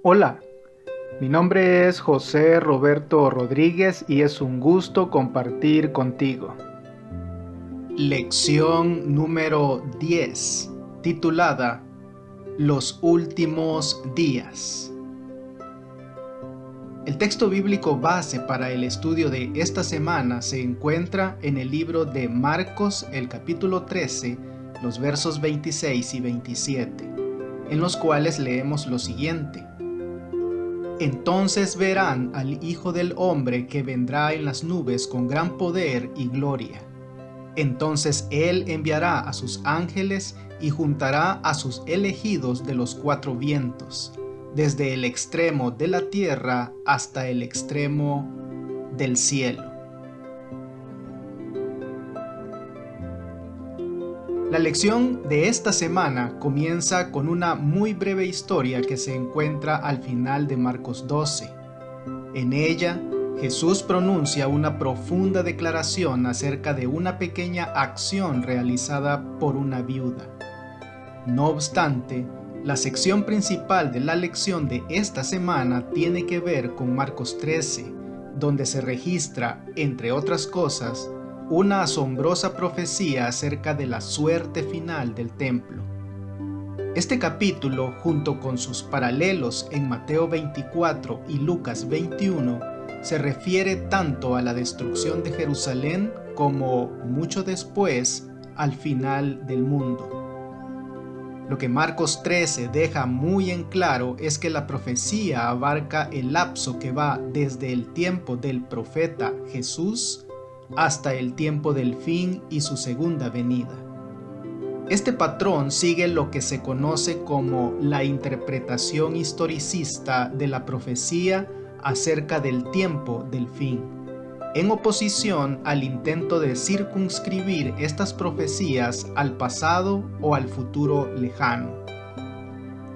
Hola, mi nombre es José Roberto Rodríguez y es un gusto compartir contigo. Lección número 10, titulada Los últimos días. El texto bíblico base para el estudio de esta semana se encuentra en el libro de Marcos, el capítulo 13, los versos 26 y 27, en los cuales leemos lo siguiente. Entonces verán al Hijo del Hombre que vendrá en las nubes con gran poder y gloria. Entonces Él enviará a sus ángeles y juntará a sus elegidos de los cuatro vientos, desde el extremo de la tierra hasta el extremo del cielo. La lección de esta semana comienza con una muy breve historia que se encuentra al final de Marcos 12. En ella, Jesús pronuncia una profunda declaración acerca de una pequeña acción realizada por una viuda. No obstante, la sección principal de la lección de esta semana tiene que ver con Marcos 13, donde se registra, entre otras cosas, una asombrosa profecía acerca de la suerte final del templo. Este capítulo, junto con sus paralelos en Mateo 24 y Lucas 21, se refiere tanto a la destrucción de Jerusalén como, mucho después, al final del mundo. Lo que Marcos 13 deja muy en claro es que la profecía abarca el lapso que va desde el tiempo del profeta Jesús hasta el tiempo del fin y su segunda venida. Este patrón sigue lo que se conoce como la interpretación historicista de la profecía acerca del tiempo del fin, en oposición al intento de circunscribir estas profecías al pasado o al futuro lejano.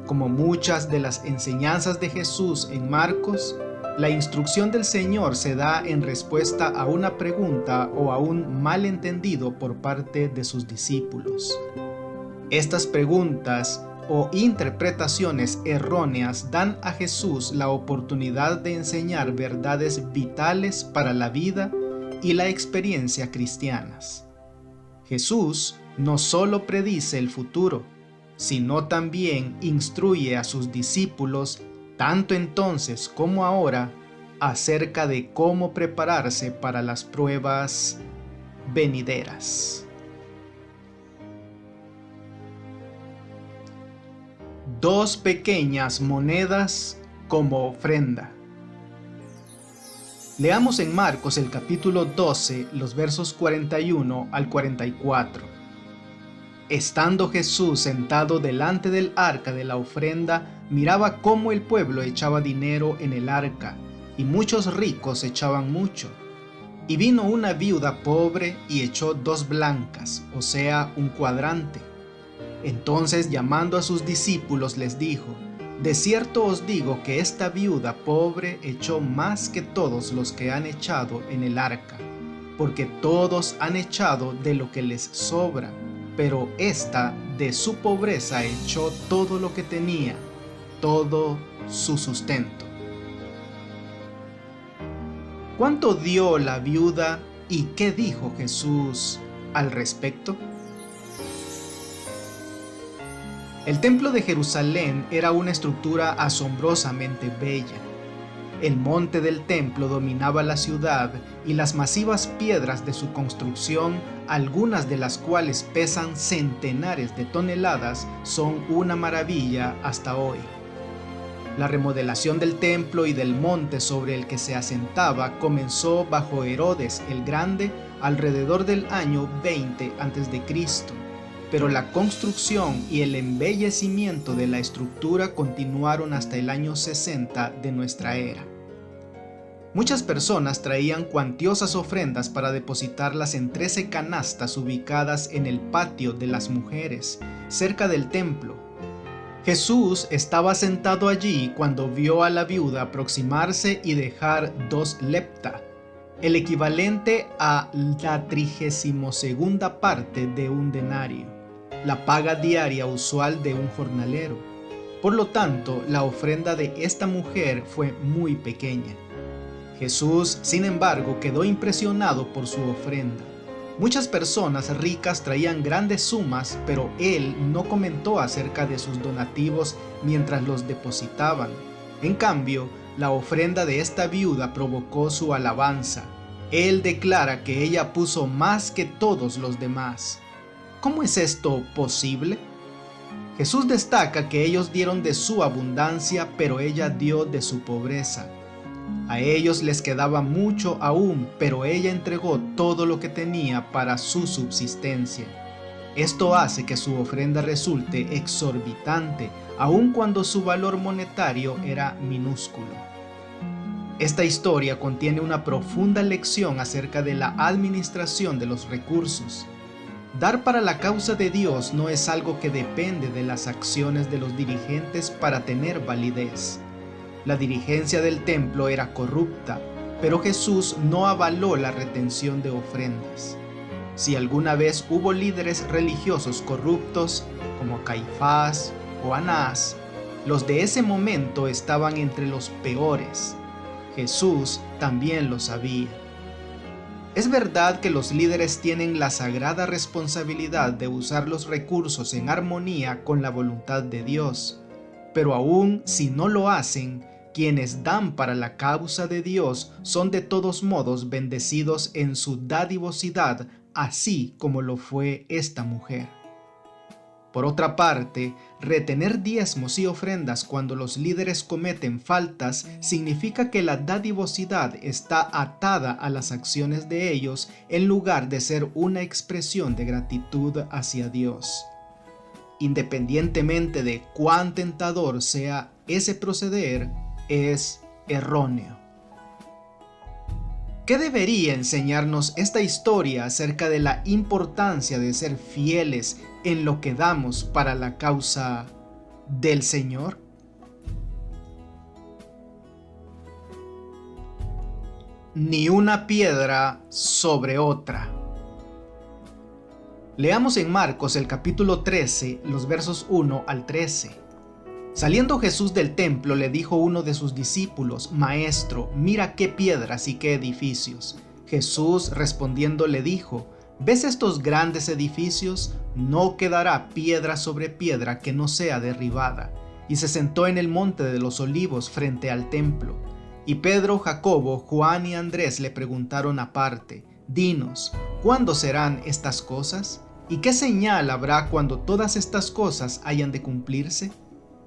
Como muchas de las enseñanzas de Jesús en Marcos, la instrucción del Señor se da en respuesta a una pregunta o a un malentendido por parte de sus discípulos. Estas preguntas o interpretaciones erróneas dan a Jesús la oportunidad de enseñar verdades vitales para la vida y la experiencia cristianas. Jesús no solo predice el futuro, sino también instruye a sus discípulos, tanto entonces como ahora, acerca de cómo prepararse para las pruebas venideras. Dos pequeñas monedas como ofrenda. Leamos en Marcos el capítulo 12, los versos 41 al 44. Estando Jesús sentado delante del arca de la ofrenda, miraba cómo el pueblo echaba dinero en el arca, y muchos ricos echaban mucho. Y vino una viuda pobre y echó 2 blancas, o sea, un cuadrante. Entonces, llamando a sus discípulos, les dijo: De cierto os digo que esta viuda pobre echó más que todos los que han echado en el arca, porque todos han echado de lo que les sobra, pero ésta de su pobreza echó todo lo que tenía, todo su sustento. ¿Cuánto dio la viuda y qué dijo Jesús al respecto? El templo de Jerusalén era una estructura asombrosamente bella. El monte del templo dominaba la ciudad y las masivas piedras de su construcción, algunas de las cuales pesan centenares de toneladas, son una maravilla hasta hoy. La remodelación del templo y del monte sobre el que se asentaba comenzó bajo Herodes el Grande alrededor del año 20 a.C., pero la construcción y el embellecimiento de la estructura continuaron hasta el año 60 de nuestra era. Muchas personas traían cuantiosas ofrendas para depositarlas en 13 canastas ubicadas en el patio de las mujeres, cerca del templo. Jesús estaba sentado allí cuando vio a la viuda aproximarse y dejar 2 lepta, el equivalente a la 32ª parte de un denario, la paga diaria usual de un jornalero. Por lo tanto, la ofrenda de esta mujer fue muy pequeña. Jesús, sin embargo, quedó impresionado por su ofrenda. Muchas personas ricas traían grandes sumas, pero él no comentó acerca de sus donativos mientras los depositaban. En cambio, la ofrenda de esta viuda provocó su alabanza. Él declara que ella puso más que todos los demás. ¿Cómo es esto posible? Jesús destaca que ellos dieron de su abundancia, pero ella dio de su pobreza. A ellos les quedaba mucho aún, pero ella entregó todo lo que tenía para su subsistencia. Esto hace que su ofrenda resulte exorbitante, aun cuando su valor monetario era minúsculo. Esta historia contiene una profunda lección acerca de la administración de los recursos. Dar para la causa de Dios no es algo que depende de las acciones de los dirigentes para tener validez. La dirigencia del templo era corrupta, pero Jesús no avaló la retención de ofrendas. Si alguna vez hubo líderes religiosos corruptos, como Caifás o Anás, los de ese momento estaban entre los peores. Jesús también lo sabía. Es verdad que los líderes tienen la sagrada responsabilidad de usar los recursos en armonía con la voluntad de Dios, pero aún si no lo hacen, quienes dan para la causa de Dios son de todos modos bendecidos en su dadivosidad, así como lo fue esta mujer. Por otra parte, retener diezmos y ofrendas cuando los líderes cometen faltas significa que la dadivosidad está atada a las acciones de ellos en lugar de ser una expresión de gratitud hacia Dios. Independientemente de cuán tentador sea ese proceder, es erróneo. ¿Qué debería enseñarnos esta historia acerca de la importancia de ser fieles en lo que damos para la causa del Señor? Ni una piedra sobre otra. Leamos en Marcos el capítulo 13, los versos 1 al 13. Saliendo Jesús del templo, le dijo uno de sus discípulos: Maestro, mira qué piedras y qué edificios. Jesús respondiendo le dijo: ¿Ves estos grandes edificios? No quedará piedra sobre piedra que no sea derribada. Y se sentó en el monte de los olivos frente al templo. Y Pedro, Jacobo, Juan y Andrés le preguntaron aparte: Dinos, ¿cuándo serán estas cosas? ¿Y qué señal habrá cuando todas estas cosas hayan de cumplirse?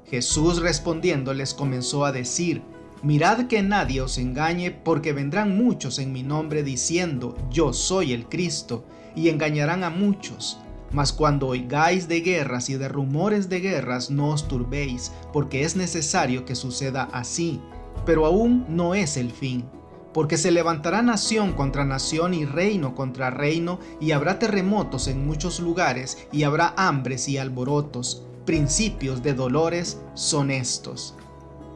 Jesús respondiendo les comenzó a decir: Mirad que nadie os engañe, porque vendrán muchos en mi nombre diciendo: Yo soy el Cristo, y engañarán a muchos. Mas cuando oigáis de guerras y de rumores de guerras, no os turbéis, porque es necesario que suceda así, pero aún no es el fin. Porque se levantará nación contra nación y reino contra reino, y habrá terremotos en muchos lugares, y habrá hambres y alborotos. Principios de dolores son estos.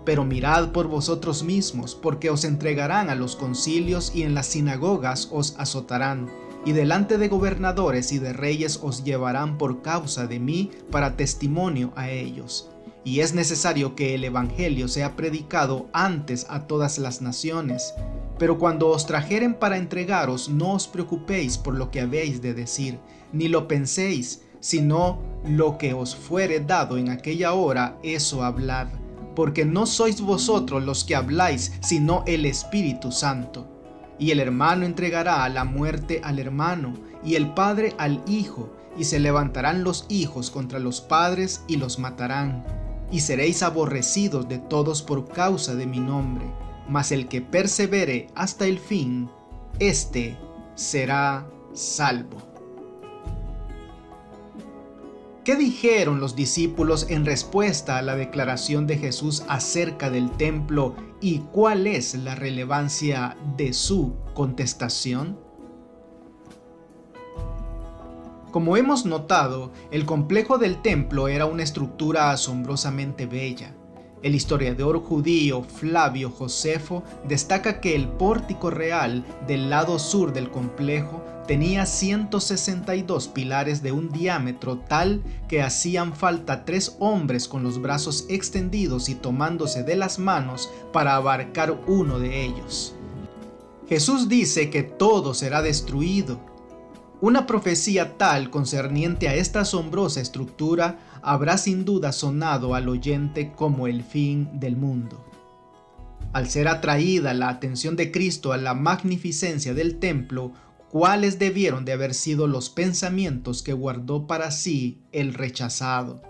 Pero mirad por vosotros mismos, porque os entregarán a los concilios y en las sinagogas os azotarán, y delante de gobernadores y de reyes os llevarán por causa de mí para testimonio a ellos. Y es necesario que el evangelio sea predicado antes a todas las naciones. Pero cuando os trajeren para entregaros, no os preocupéis por lo que habéis de decir, ni lo penséis, sino lo que os fuere dado en aquella hora, eso hablad, porque no sois vosotros los que habláis, sino el Espíritu Santo. Y el hermano entregará a la muerte al hermano, y el padre al hijo, y se levantarán los hijos contra los padres y los matarán. Y seréis aborrecidos de todos por causa de mi nombre, mas el que persevere hasta el fin, éste será salvo. ¿Qué dijeron los discípulos en respuesta a la declaración de Jesús acerca del templo y cuál es la relevancia de su contestación? Como hemos notado, el complejo del templo era una estructura asombrosamente bella. El historiador judío Flavio Josefo destaca que el pórtico real del lado sur del complejo tenía 162 pilares de un diámetro tal que hacían falta 3 hombres con los brazos extendidos y tomándose de las manos para abarcar uno de ellos. Jesús dice que todo será destruido. Una profecía tal concerniente a esta asombrosa estructura habrá sin duda sonado al oyente como el fin del mundo. Al ser atraída la atención de Cristo a la magnificencia del templo, ¿cuáles debieron de haber sido los pensamientos que guardó para sí el rechazado?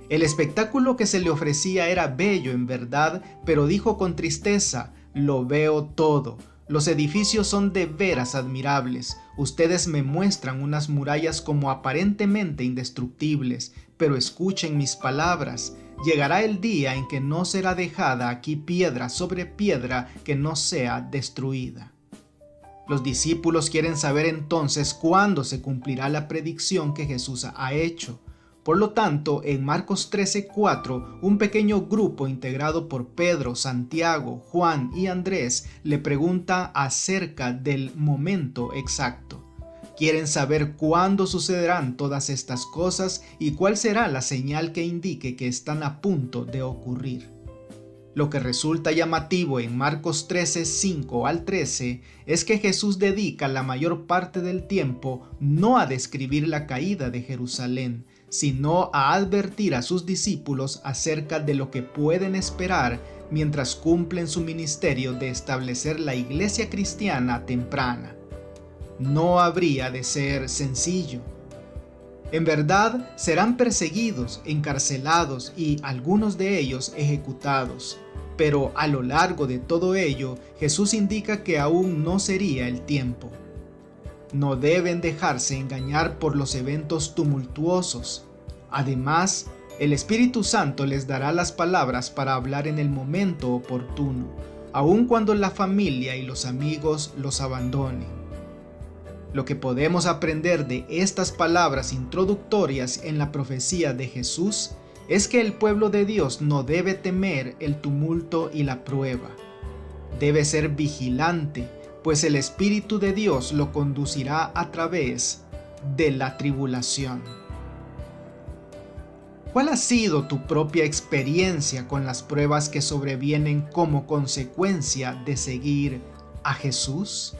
El espectáculo que se le ofrecía era bello en verdad, pero dijo con tristeza: lo veo todo. Los edificios son de veras admirables. Ustedes me muestran unas murallas como aparentemente indestructibles, pero escuchen mis palabras. Llegará el día en que no será dejada aquí piedra sobre piedra que no sea destruida. Los discípulos quieren saber entonces cuándo se cumplirá la predicción que Jesús ha hecho. Por lo tanto, en Marcos 13:4, un pequeño grupo integrado por Pedro, Santiago, Juan y Andrés le pregunta acerca del momento exacto. Quieren saber cuándo sucederán todas estas cosas y cuál será la señal que indique que están a punto de ocurrir. Lo que resulta llamativo en Marcos 13:5 al 13 es que Jesús dedica la mayor parte del tiempo no a describir la caída de Jerusalén, sino a advertir a sus discípulos acerca de lo que pueden esperar mientras cumplen su ministerio de establecer la iglesia cristiana temprana. No habría de ser sencillo. En verdad, serán perseguidos, encarcelados y algunos de ellos ejecutados. Pero a lo largo de todo ello, Jesús indica que aún no sería el tiempo. No deben dejarse engañar por los eventos tumultuosos. Además, el Espíritu Santo les dará las palabras para hablar en el momento oportuno, aun cuando la familia y los amigos los abandonen. Lo que podemos aprender de estas palabras introductorias en la profecía de Jesús es que el pueblo de Dios no debe temer el tumulto y la prueba. Debe ser vigilante, pues el Espíritu de Dios lo conducirá a través de la tribulación. ¿Cuál ha sido tu propia experiencia con las pruebas que sobrevienen como consecuencia de seguir a Jesús?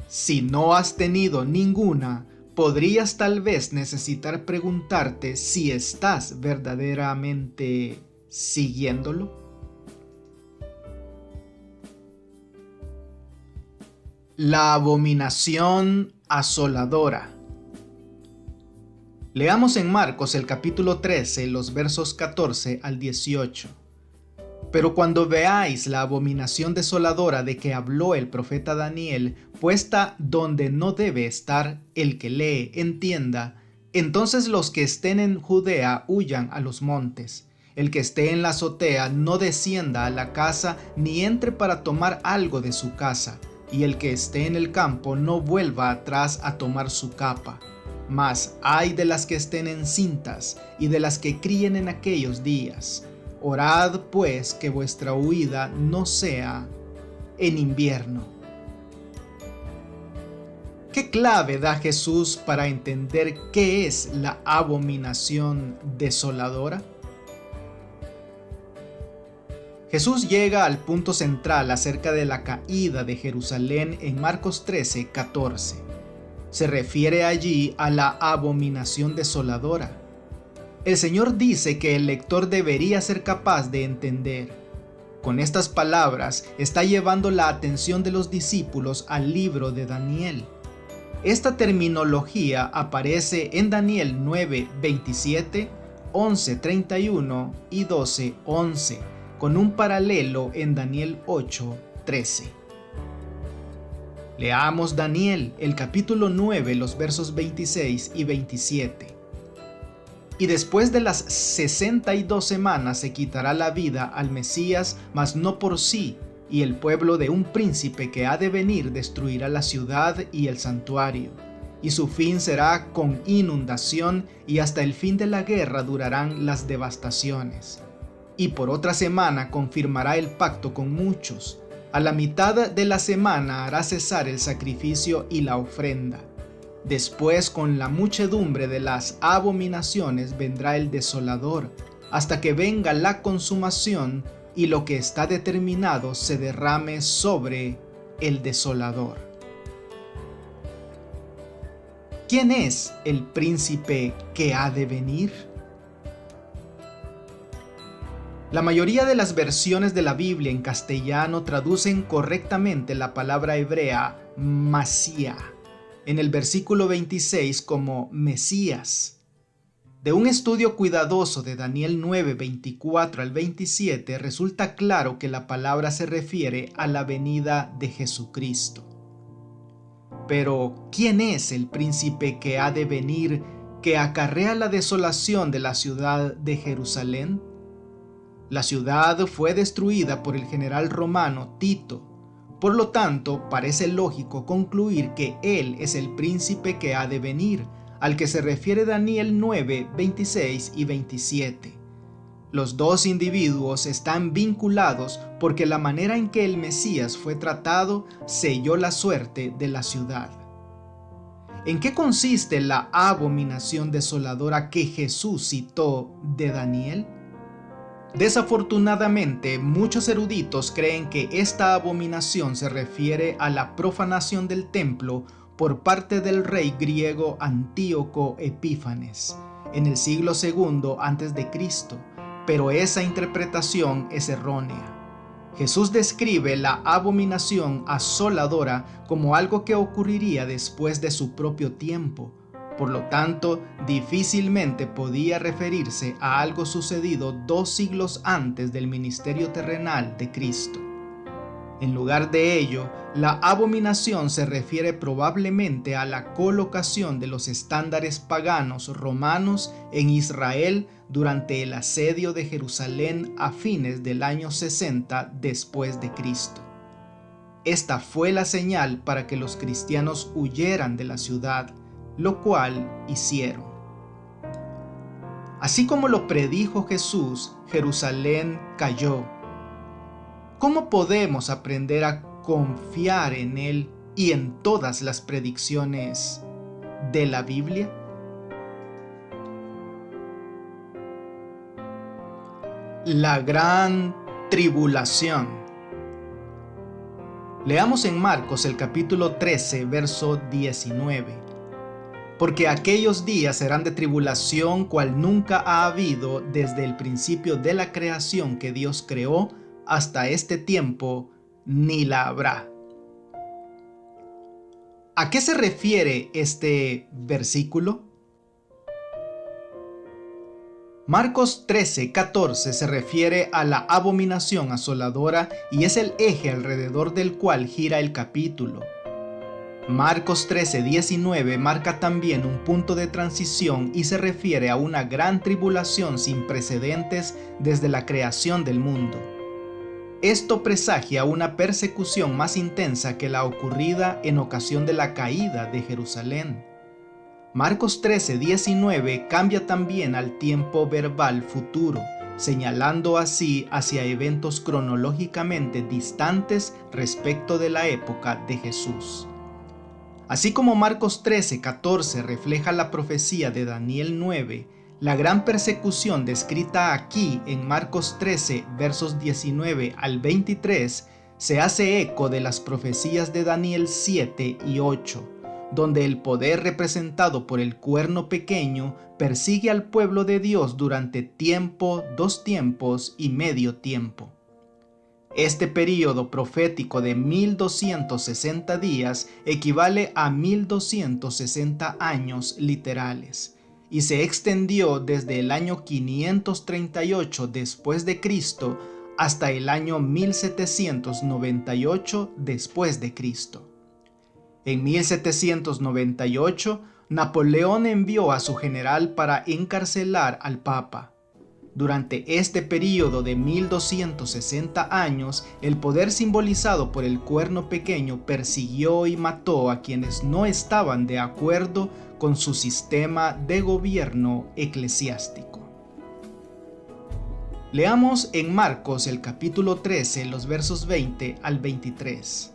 Si no has tenido ninguna, podrías tal vez necesitar preguntarte si estás verdaderamente siguiéndolo. La abominación asoladora. Leamos en Marcos el capítulo 13, los versos 14 al 18. Pero cuando veáis la abominación desoladora de que habló el profeta Daniel, puesta donde no debe estar, el que lee entienda, entonces los que estén en Judea huyan a los montes. El que esté en la azotea no descienda a la casa ni entre para tomar algo de su casa, y el que esté en el campo no vuelva atrás a tomar su capa. Mas ay de las que estén encintas y de las que críen en aquellos días. Orad pues que vuestra huida no sea en invierno. ¿Qué clave da Jesús para entender qué es la abominación desoladora? Jesús llega al punto central acerca de la caída de Jerusalén en Marcos 13:14. Se refiere allí a la abominación desoladora. El Señor dice que el lector debería ser capaz de entender. Con estas palabras está llevando la atención de los discípulos al libro de Daniel. Esta terminología aparece en Daniel 9:27, 11:31 y 12:11, con un paralelo en Daniel 8:13. Leamos Daniel, el capítulo 9, los versos 26 y 27. Y después de las 62 semanas se quitará la vida al Mesías, mas no por sí, y el pueblo de un príncipe que ha de venir destruirá la ciudad y el santuario. Y su fin será con inundación, y hasta el fin de la guerra durarán las devastaciones. y por otra semana confirmará el pacto con muchos. A la mitad de la semana hará cesar el sacrificio y la ofrenda. Después, con la muchedumbre de las abominaciones, vendrá el desolador, hasta que venga la consumación y lo que está determinado se derrame sobre el desolador. ¿Quién es el príncipe que ha de venir? La mayoría de las versiones de la Biblia en castellano traducen correctamente la palabra hebrea Masía en el versículo 26 como Mesías. De un estudio cuidadoso de Daniel 9, 24 al 27 resulta claro que la palabra se refiere a la venida de Jesucristo. Pero, ¿quién es el príncipe que ha de venir, que acarrea la desolación de la ciudad de Jerusalén? La ciudad fue destruida por el general romano Tito. Por lo tanto, parece lógico concluir que él es el príncipe que ha de venir, al que se refiere Daniel 9, 26 y 27. Los dos individuos están vinculados porque la manera en que el Mesías fue tratado selló la suerte de la ciudad. ¿En qué consiste la abominación desoladora que Jesús citó de Daniel? Desafortunadamente, muchos eruditos creen que esta abominación se refiere a la profanación del templo por parte del rey griego Antíoco Epífanes en el siglo II a.C., pero esa interpretación es errónea. Jesús describe la abominación asoladora como algo que ocurriría después de su propio tiempo. Por lo tanto, difícilmente podía referirse a algo sucedido 2 siglos antes del ministerio terrenal de Cristo. En lugar de ello, la abominación se refiere probablemente a la colocación de los estándares paganos romanos en Israel durante el asedio de Jerusalén a fines del año 60 después de Cristo. Esta fue la señal para que los cristianos huyeran de la ciudad, lo cual hicieron. Así como lo predijo Jesús, Jerusalén cayó. ¿Cómo podemos aprender a confiar en Él y en todas las predicciones de la Biblia? La gran tribulación. Leamos en Marcos el capítulo 13, verso 19. Porque aquellos días serán de tribulación cual nunca ha habido desde el principio de la creación que Dios creó hasta este tiempo, ni la habrá. ¿A qué se refiere este versículo? Marcos 13, 14 se refiere a la abominación asoladora y es el eje alrededor del cual gira el capítulo. Marcos 13, 19 marca también un punto de transición y se refiere a una gran tribulación sin precedentes desde la creación del mundo. Esto presagia una persecución más intensa que la ocurrida en ocasión de la caída de Jerusalén. Marcos 13, 19 cambia también al tiempo verbal futuro, señalando así hacia eventos cronológicamente distantes respecto de la época de Jesús. Así como Marcos 13, 14 refleja la profecía de Daniel 9, la gran persecución descrita aquí en Marcos 13, versos 19 al 23, se hace eco de las profecías de Daniel 7 y 8, donde el poder representado por el cuerno pequeño persigue al pueblo de Dios durante tiempo, 2 tiempos y medio tiempo. Este período profético de 1260 días equivale a 1260 años literales y se extendió desde el año 538 después de Cristo hasta el año 1798 después de Cristo. En 1798, Napoleón envió a su general para encarcelar al Papa. Durante este período de 1260 años, el poder simbolizado por el cuerno pequeño persiguió y mató a quienes no estaban de acuerdo con su sistema de gobierno eclesiástico. Leamos en Marcos el capítulo 13, los versos 20 al 23.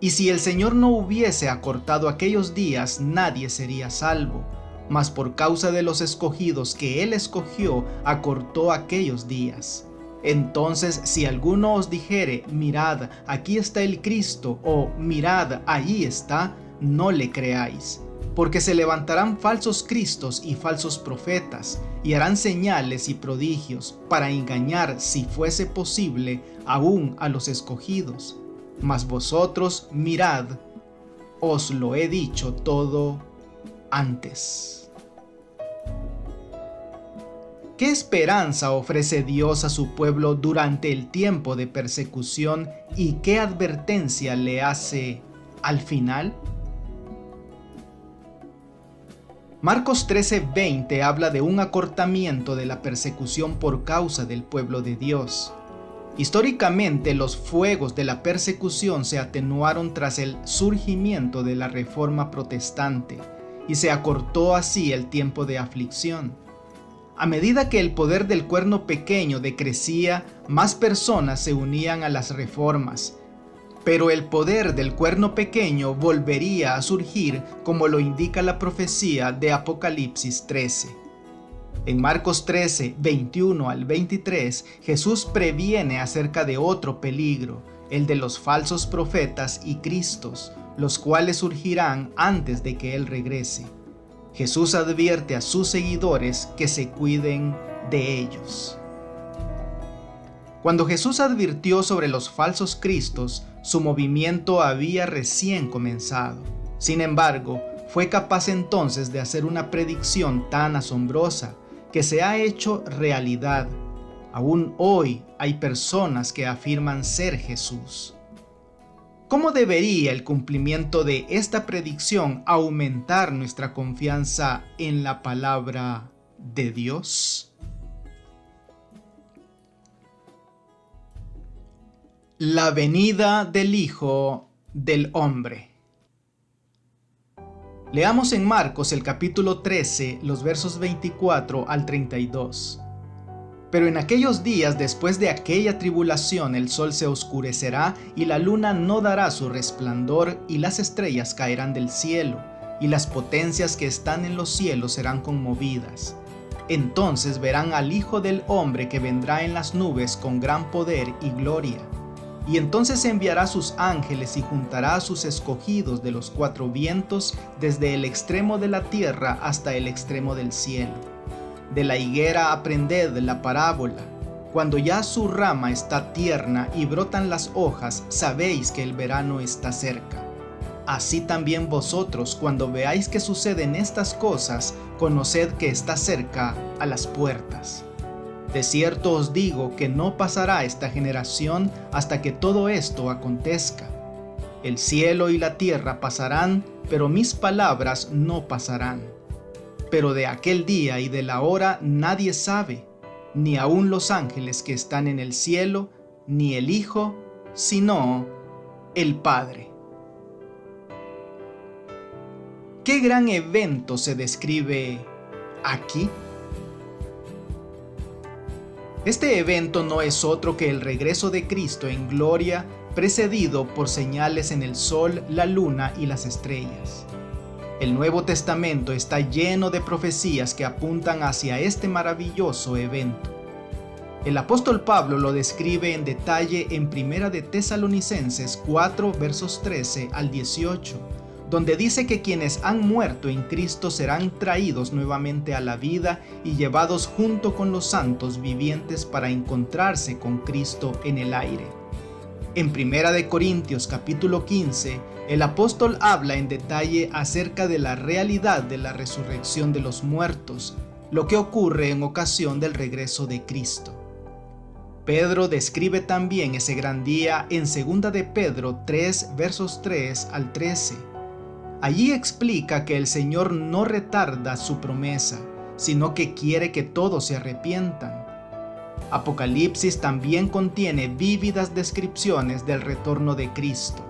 Y si el Señor no hubiese acortado aquellos días, nadie sería salvo, mas por causa de los escogidos que Él escogió, acortó aquellos días. Entonces, si alguno os dijere, mirad, aquí está el Cristo, o mirad, allí está, no le creáis. Porque se levantarán falsos cristos y falsos profetas, y harán señales y prodigios, para engañar, si fuese posible, aún a los escogidos. Mas vosotros mirad, os lo he dicho todo antes. ¿Qué esperanza ofrece Dios a su pueblo durante el tiempo de persecución y qué advertencia le hace al final? Marcos 13:20 habla de un acortamiento de la persecución por causa del pueblo de Dios. Históricamente, los fuegos de la persecución se atenuaron tras el surgimiento de la Reforma Protestante y se acortó así el tiempo de aflicción. A medida que el poder del cuerno pequeño decrecía, más personas se unían a las reformas. Pero el poder del cuerno pequeño volvería a surgir, como lo indica la profecía de Apocalipsis 13. En Marcos 13, 21 al 23, Jesús previene acerca de otro peligro, el de los falsos profetas y cristos, los cuales surgirán antes de que Él regrese. Jesús advierte a sus seguidores que se cuiden de ellos. Cuando Jesús advirtió sobre los falsos cristos, su movimiento había recién comenzado. Sin embargo, fue capaz entonces de hacer una predicción tan asombrosa que se ha hecho realidad. Aún hoy hay personas que afirman ser Jesús. ¿Cómo debería el cumplimiento de esta predicción aumentar nuestra confianza en la palabra de Dios? La venida del Hijo del Hombre. Leamos en Marcos el capítulo 13, los versos 24 al 32. Pero en aquellos días, después de aquella tribulación, el sol se oscurecerá y la luna no dará su resplandor y las estrellas caerán del cielo y las potencias que están en los cielos serán conmovidas. Entonces verán al Hijo del Hombre que vendrá en las nubes con gran poder y gloria. Y entonces enviará sus ángeles y juntará a sus escogidos de los cuatro vientos, desde el extremo de la tierra hasta el extremo del cielo. De la higuera aprended la parábola. Cuando ya su rama está tierna y brotan las hojas, sabéis que el verano está cerca. Así también vosotros, cuando veáis que suceden estas cosas, conoced que está cerca a las puertas. De cierto os digo que no pasará esta generación hasta que todo esto acontezca. El cielo y la tierra pasarán, pero mis palabras no pasarán. Pero de aquel día y de la hora nadie sabe, ni aun los ángeles que están en el cielo, ni el Hijo, sino el Padre. ¿Qué gran evento se describe aquí? Este evento no es otro que el regreso de Cristo en gloria, precedido por señales en el sol, la luna y las estrellas. El Nuevo Testamento está lleno de profecías que apuntan hacia este maravilloso evento. El apóstol Pablo lo describe en detalle en 1 de Tesalonicenses 4, versos 13 al 18, donde dice que quienes han muerto en Cristo serán traídos nuevamente a la vida y llevados junto con los santos vivientes para encontrarse con Cristo en el aire. En 1 de Corintios capítulo 15, el apóstol habla en detalle acerca de la realidad de la resurrección de los muertos, lo que ocurre en ocasión del regreso de Cristo. Pedro describe también ese gran día en 2 de Pedro 3, versos 3 al 13. Allí explica que el Señor no retarda su promesa, sino que quiere que todos se arrepientan. Apocalipsis también contiene vívidas descripciones del retorno de Cristo.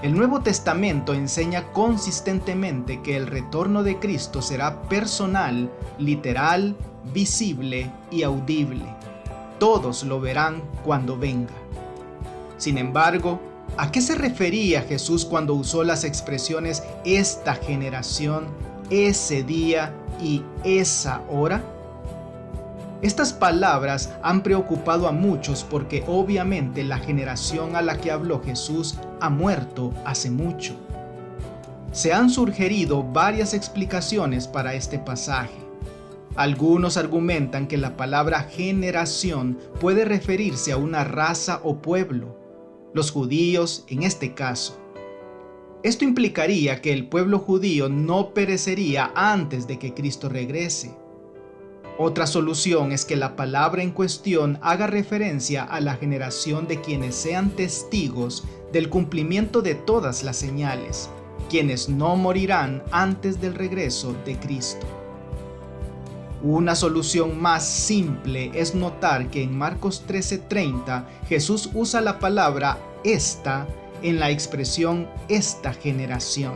El Nuevo Testamento enseña consistentemente que el retorno de Cristo será personal, literal, visible y audible. todos lo verán cuando venga. Sin embargo, ¿a qué se refería Jesús cuando usó las expresiones esta generación, ese día y esa hora? Estas palabras han preocupado a muchos porque obviamente la generación a la que habló Jesús ha muerto hace mucho. Se han sugerido varias explicaciones para este pasaje. Algunos argumentan que la palabra generación puede referirse a una raza o pueblo, los judíos en este caso. Esto implicaría que el pueblo judío no perecería antes de que Cristo regrese. Otra solución es que la palabra en cuestión haga referencia a la generación de quienes sean testigos del cumplimiento de todas las señales, quienes no morirán antes del regreso de Cristo. Una solución más simple es notar que en Marcos 13:30 Jesús usa la palabra esta en la expresión esta generación,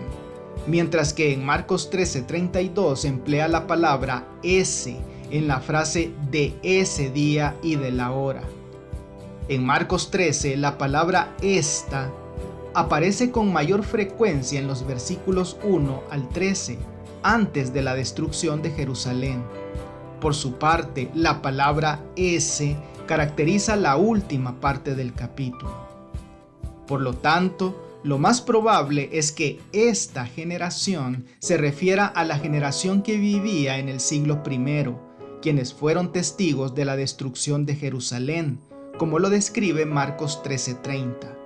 mientras que en Marcos 13:32 emplea la palabra ese en la frase de ese día y de la hora. En Marcos 13 la palabra esta aparece con mayor frecuencia en los versículos 1 al 13, antes de la destrucción de Jerusalén. Por su parte, la palabra ese caracteriza la última parte del capítulo. Por lo tanto, lo más probable es que esta generación se refiera a la generación que vivía en el siglo I, quienes fueron testigos de la destrucción de Jerusalén, como lo describe Marcos 13:30.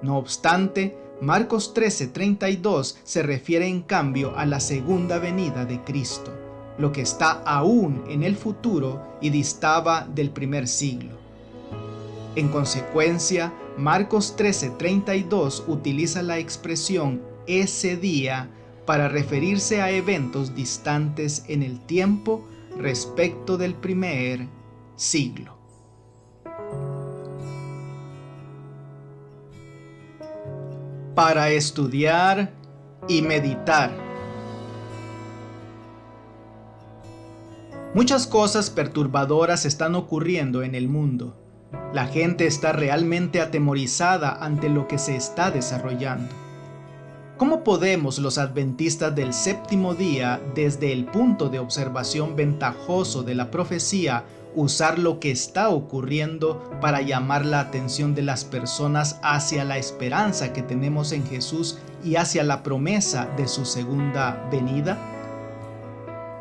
No obstante, Marcos 13:32 se refiere en cambio a la segunda venida de Cristo, lo que está aún en el futuro y distaba del primer siglo. En consecuencia, Marcos 13:32 utiliza la expresión ese día para referirse a eventos distantes en el tiempo respecto del primer siglo. Para estudiar y meditar. Muchas cosas perturbadoras están ocurriendo en el mundo. La gente está realmente atemorizada ante lo que se está desarrollando. ¿Cómo podemos los adventistas del séptimo día, desde el punto de observación ventajoso de la profecía, usar lo que está ocurriendo para llamar la atención de las personas hacia la esperanza que tenemos en Jesús y hacia la promesa de su segunda venida?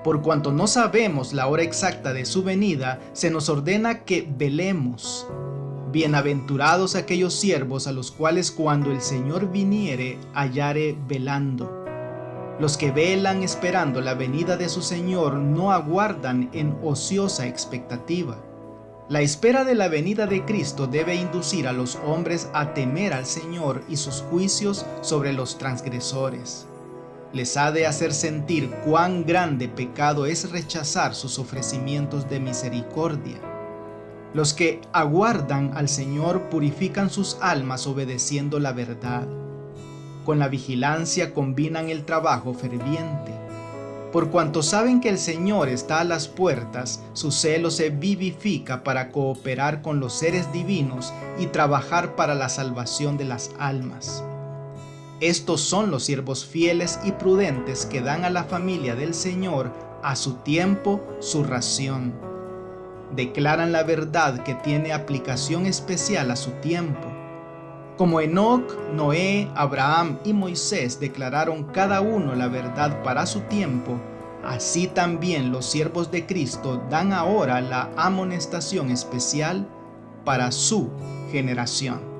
Por cuanto no sabemos la hora exacta de su venida, se nos ordena que velemos. Bienaventurados aquellos siervos a los cuales cuando el Señor viniere hallare velando. Los que velan esperando la venida de su Señor no aguardan en ociosa expectativa. La espera de la venida de Cristo debe inducir a los hombres a temer al Señor y sus juicios sobre los transgresores. Les ha de hacer sentir cuán grande pecado es rechazar sus ofrecimientos de misericordia. Los que aguardan al Señor purifican sus almas obedeciendo la verdad. Con la vigilancia combinan el trabajo ferviente. Por cuanto saben que el Señor está a las puertas, su celo se vivifica para cooperar con los seres divinos y trabajar para la salvación de las almas. Estos son los siervos fieles y prudentes que dan a la familia del Señor a su tiempo su ración. Declaran la verdad que tiene aplicación especial a su tiempo. Como Enoc, Noé, Abraham y Moisés declararon cada uno la verdad para su tiempo, así también los siervos de Cristo dan ahora la amonestación especial para su generación.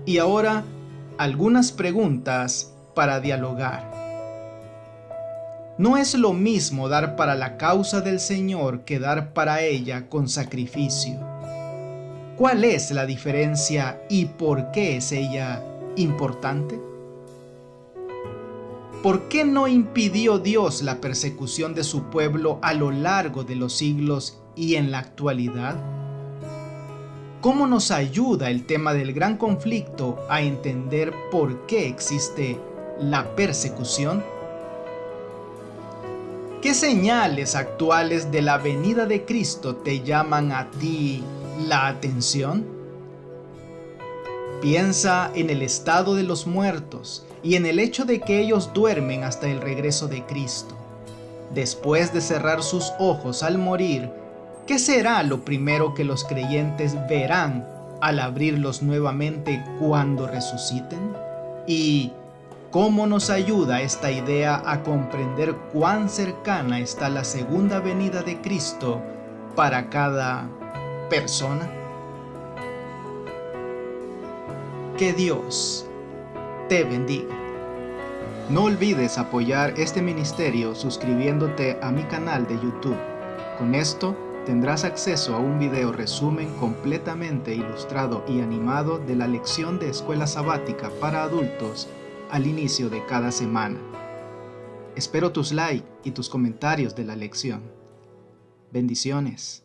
Y ahora, algunas preguntas para dialogar. No es lo mismo dar para la causa del Señor que dar para ella con sacrificio. ¿Cuál es la diferencia y por qué es ella importante? ¿Por qué no impidió Dios la persecución de su pueblo a lo largo de los siglos y en la actualidad? ¿Cómo nos ayuda el tema del gran conflicto a entender por qué existe la persecución? ¿Qué señales actuales de la venida de Cristo te llaman a ti la atención? Piensa en el estado de los muertos y en el hecho de que ellos duermen hasta el regreso de Cristo. Después de cerrar sus ojos al morir, ¿qué será lo primero que los creyentes verán al abrirlos nuevamente cuando resuciten? ¿Y cómo nos ayuda esta idea a comprender cuán cercana está la segunda venida de Cristo para cada persona? Que Dios te bendiga. No olvides apoyar este ministerio suscribiéndote a mi canal de YouTube. Con esto tendrás acceso a un video resumen completamente ilustrado y animado de la lección de escuela sabática para adultos al inicio de cada semana. Espero tus likes y tus comentarios de la lección. Bendiciones.